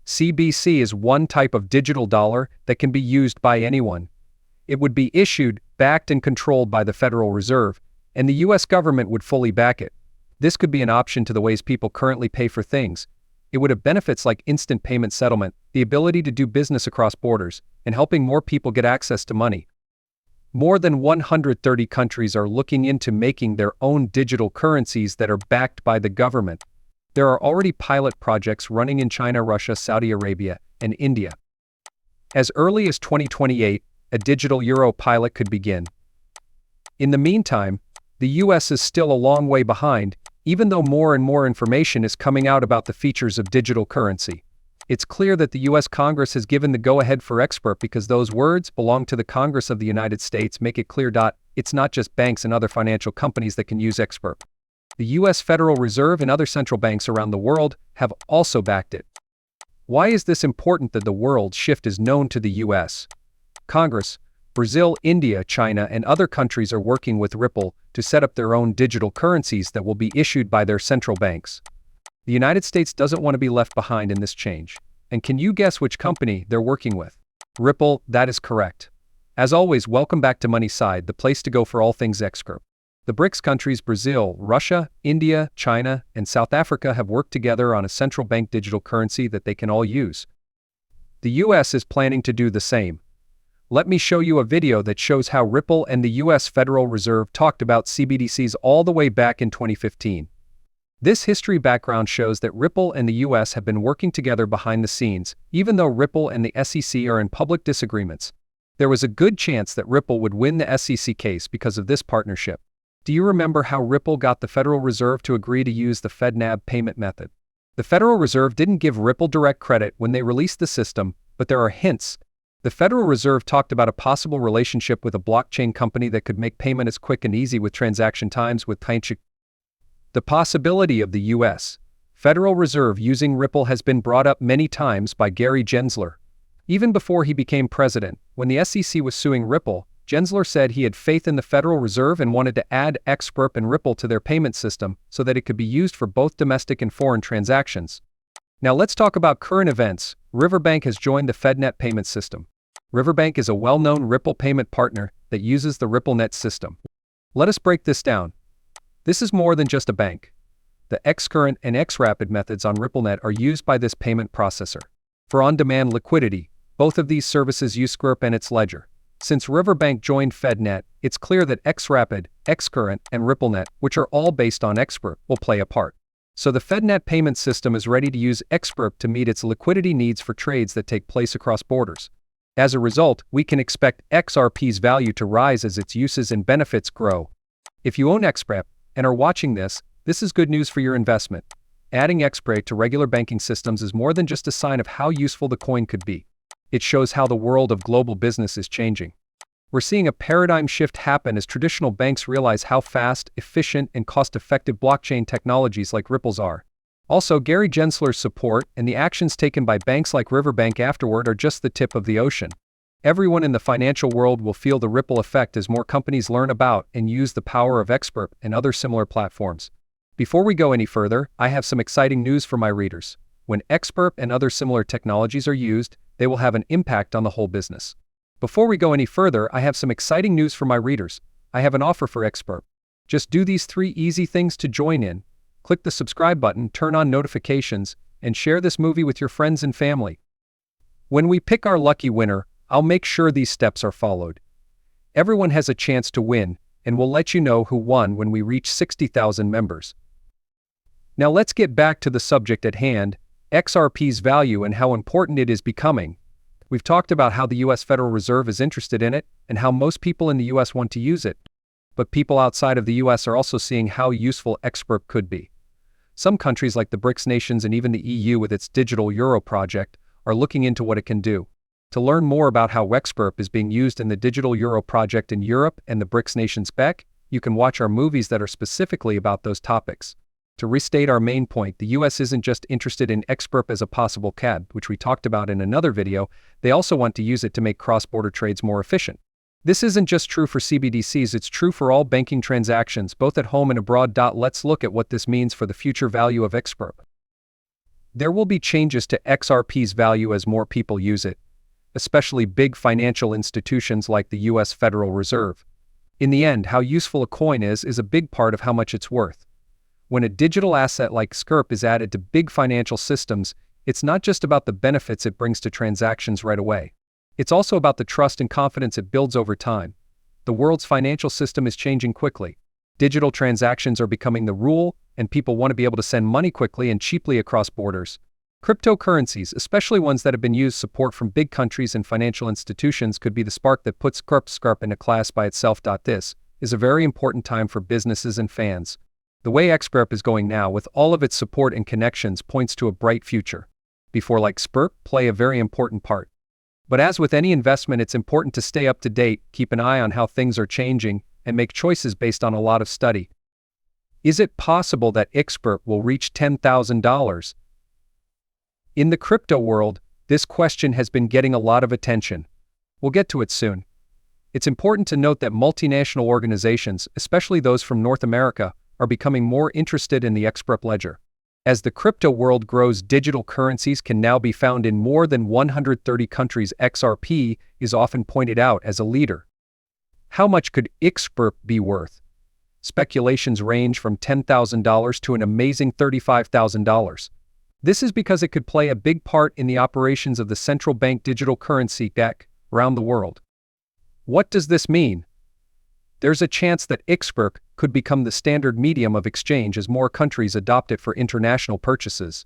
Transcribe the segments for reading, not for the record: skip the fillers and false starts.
CBC is one type of digital dollar that can be used by anyone. It would be issued, backed and controlled by the Federal Reserve, and the US government would fully back it. This could be an option to the ways people currently pay for things. It would have benefits like instant payment settlement, the ability to do business across borders, and helping more people get access to money. More than 130 countries are looking into making their own digital currencies that are backed by the government. There are already pilot projects running in China, Russia, Saudi Arabia, and India. As early as 2028, a digital euro pilot could begin. In the meantime, the US is still a long way behind, even though more and more information is coming out about the features of digital currency. It's clear that the US Congress has given the go-ahead for XRP because those words belong to the Congress of the United States make it clear. It's not just banks and other financial companies that can use XRP. The US Federal Reserve and other central banks around the world have also backed it. Why is this important that the world shift is known to the US? Congress, Brazil, India, China, and other countries are working with Ripple to set up their own digital currencies that will be issued by their central banks. The United States doesn't want to be left behind in this change. And can you guess which company they're working with? Ripple, that is correct. As always, welcome back to Money Side, the place to go for all things XRP. The BRICS countries Brazil, Russia, India, China, and South Africa have worked together on a central bank digital currency that they can all use. The US is planning to do the same. Let me show you a video that shows how Ripple and the US Federal Reserve talked about CBDCs all the way back in 2015. This history background shows that Ripple and the US have been working together behind the scenes, even though Ripple and the SEC are in public disagreements. There was a good chance that Ripple would win the SEC case because of this partnership. Do you remember how Ripple got the Federal Reserve to agree to use the FedNAB payment method? The Federal Reserve didn't give Ripple direct credit when they released the system, but there are hints. The Federal Reserve talked about a possible relationship with a blockchain company that could make payment as quick and easy with transaction times with Pinch. The possibility of the US Federal Reserve using Ripple has been brought up many times by Gary Gensler. Even before he became president, when the SEC was suing Ripple, Gensler said he had faith in the Federal Reserve and wanted to add XRP and Ripple to their payment system so that it could be used for both domestic and foreign transactions. Now let's talk about current events. Riverbank has joined the FedNet payment system. Riverbank is a well-known Ripple payment partner that uses the RippleNet system. Let us break this down. This is more than just a bank. The xCurrent and xRapid methods on RippleNet are used by this payment processor. For on-demand liquidity, both of these services use XRP and its ledger. Since Riverbank joined FedNet, it's clear that xRapid, xCurrent, and RippleNet, which are all based on XRP, will play a part. So the FedNet payment system is ready to use XRP to meet its liquidity needs for trades that take place across borders. As a result, we can expect XRP's value to rise as its uses and benefits grow. If you own XRP and are watching this, this is good news for your investment. Adding XRP to regular banking systems is more than just a sign of how useful the coin could be. It shows how the world of global business is changing. We're seeing a paradigm shift happen as traditional banks realize how fast, efficient, and cost-effective blockchain technologies like Ripple's are. Also, Gary Gensler's support and the actions taken by banks like Riverbank afterward are just the tip of the ocean. Everyone in the financial world will feel the ripple effect as more companies learn about and use the power of XRP and other similar platforms. Before we go any further, I have some exciting news for my readers. When XRP and other similar technologies are used, they will have an impact on the whole business. Before we go any further, I have some exciting news for my readers. I have an offer for XRP. Just do these 3 easy things to join in. Click the subscribe button, turn on notifications, and share this movie with your friends and family. When we pick our lucky winner, I'll make sure these steps are followed. Everyone has a chance to win, and we'll let you know who won when we reach 60,000 members. Now let's get back to the subject at hand, XRP's value and how important it is becoming. We've talked about how the US Federal Reserve is interested in it, and how most people in the US want to use it. But people outside of the US are also seeing how useful XRP could be. Some countries like the BRICS nations and even the EU with its digital euro project are looking into what it can do. To learn more about how XRP is being used in the digital euro project in Europe and the BRICS nations back, you can watch our movies that are specifically about those topics. To restate our main point, the US isn't just interested in XRP as a possible CAD, which we talked about in another video, they also want to use it to make cross-border trades more efficient. This isn't just true for CBDCs, it's true for all banking transactions, both at home and abroad. Let's look at what this means for the future value of XRP. There will be changes to XRP's value as more people use it, especially big financial institutions like the US Federal Reserve. In the end, how useful a coin is a big part of how much it's worth. When a digital asset like XRP is added to big financial systems, it's not just about the benefits it brings to transactions right away. It's also about the trust and confidence it builds over time. The world's financial system is changing quickly. Digital transactions are becoming the rule, and people want to be able to send money quickly and cheaply across borders. Cryptocurrencies, especially ones that have been used support from big countries and financial institutions, could be the spark that puts XRP in a class by itself. This is a very important time for businesses and fans. The way XRP is going now, with all of its support and connections, points to a bright future. Before like XRP play a very important part. But as with any investment, it's important to stay up to date, keep an eye on how things are changing, and make choices based on a lot of study. Is it possible that XRP will reach $10,000? In the crypto world, this question has been getting a lot of attention. We'll get to it soon. It's important to note that multinational organizations, especially those from North America, are becoming more interested in the XRP ledger. As the crypto world grows, digital currencies can now be found in more than 130 countries. XRP is often pointed out as a leader. How much could XRP be worth? Speculations range from $10,000 to an amazing $35,000. This is because it could play a big part in the operations of the central bank digital currency around the world. What does this mean? There's a chance that XRP could become the standard medium of exchange as more countries adopt it for international purchases.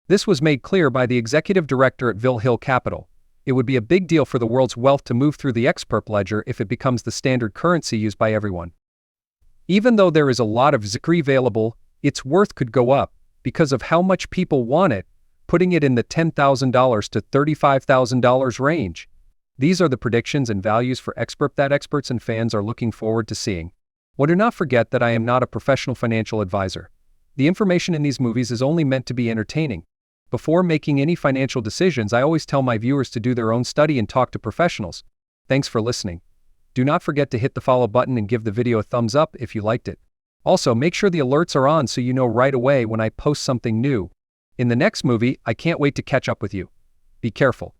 This was made clear by the executive director at Vill Hill Capital. It would be a big deal for the world's wealth to move through the XRP ledger if it becomes the standard currency used by everyone. Even though there is a lot of XRP available, its worth could go up because of how much people want it, putting it in the $10,000 to $35,000 range. These are the predictions and values for XRP that experts and fans are looking forward to seeing. Well, do not forget that I am not a professional financial advisor. The information in these movies is only meant to be entertaining. Before making any financial decisions, I always tell my viewers to do their own study and talk to professionals. Thanks for listening. Do not forget to hit the follow button and give the video a thumbs up if you liked it. Also, make sure the alerts are on so you know right away when I post something new. In the next movie, I can't wait to catch up with you. Be careful.